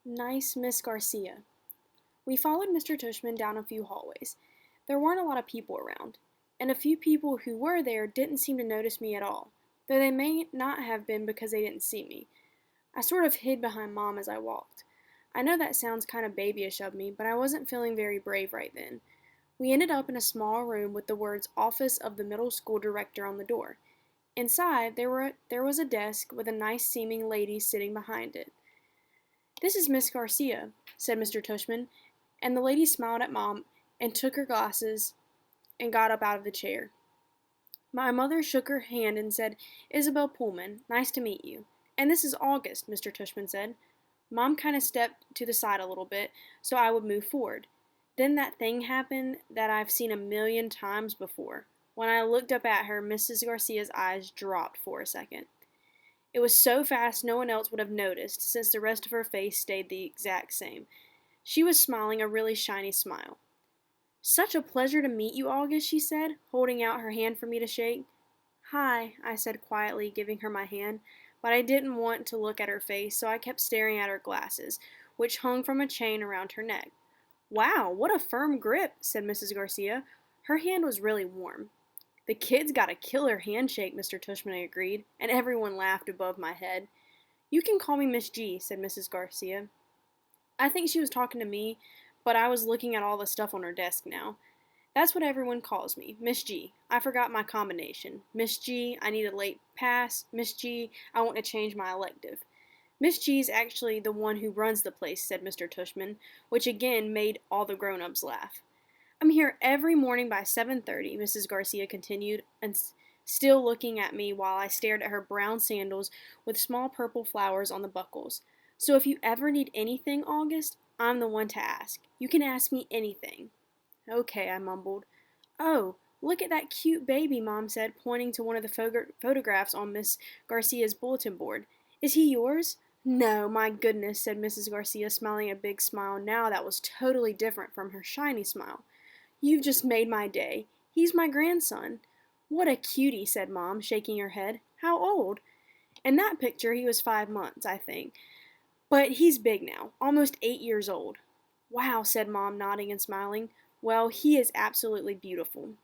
Nice Miss Garcia. We followed Mr. Tushman down a few hallways. There weren't a lot of people around, and a few people who were there didn't seem to notice me at all, though they may not have been because they didn't see me. I sort of hid behind Mom as I walked. I know that sounds kind of babyish of me, but I wasn't feeling very brave right then. We ended up in a small room with the words Office of the Middle School Director on the door. Inside, there was a desk with a nice seeming lady sitting behind it. "This is Miss Garcia," said Mr. Tushman, and the lady smiled at Mom and took her glasses and got up out of the chair. My mother shook her hand and said, "Isabel Pullman, nice to meet you." "And this is August," Mr. Tushman said. Mom kind of stepped to the side a little bit so I would move forward. Then that thing happened that I've seen a million times before. When I looked up at her, Mrs. Garcia's eyes dropped for a second. It was so fast no one else would have noticed, since the rest of her face stayed the exact same. She was smiling a really shiny smile. "Such a pleasure to meet you, August," she said, holding out her hand for me to shake. "Hi," I said quietly, giving her my hand, but I didn't want to look at her face, so I kept staring at her glasses, which hung from a chain around her neck. "Wow, what a firm grip," said Mrs. Garcia. Her hand was really warm. "The kid's got a killer handshake," Mr. Tushman agreed, and everyone laughed above my head. "You can call me Miss G," said Mrs. Garcia. I think she was talking to me, but I was looking at all the stuff on her desk now. "That's what everyone calls me, Miss G. I forgot my combination. Miss G, I need a late pass. Miss G, I want to change my elective." "Miss G's actually the one who runs the place," said Mr. Tushman, which again made all the grown-ups laugh. "I'm here every morning by 7:30, Mrs. Garcia continued, and still looking at me while I stared at her brown sandals with small purple flowers on the buckles. "So if you ever need anything, August, I'm the one to ask. You can ask me anything." "Okay," I mumbled. "Oh, look at that cute baby," Mom said, pointing to one of the photographs on Miss Garcia's bulletin board. "Is he yours?" "No, my goodness," said Mrs. Garcia, smiling a big smile now that was totally different from her shiny smile. "You've just made my day. He's my grandson." "What a cutie," said Mom, shaking her head. "How old?" "In that picture he was 5 months, I think. But he's big now, almost 8 years old." "Wow," said Mom, nodding and smiling. "Well, he is absolutely beautiful."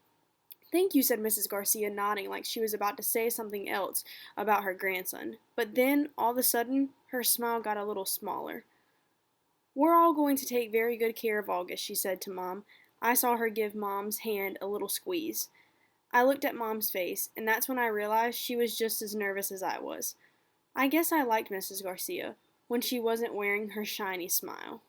"Thank you," said Mrs. Garcia, nodding like she was about to say something else about her grandson. But then, all of a sudden, her smile got a little smaller. "We're all going to take very good care of August," she said to Mom. I saw her give Mom's hand a little squeeze. I looked at Mom's face, and that's when I realized she was just as nervous as I was. I guess I liked Mrs. Garcia when she wasn't wearing her shiny smile.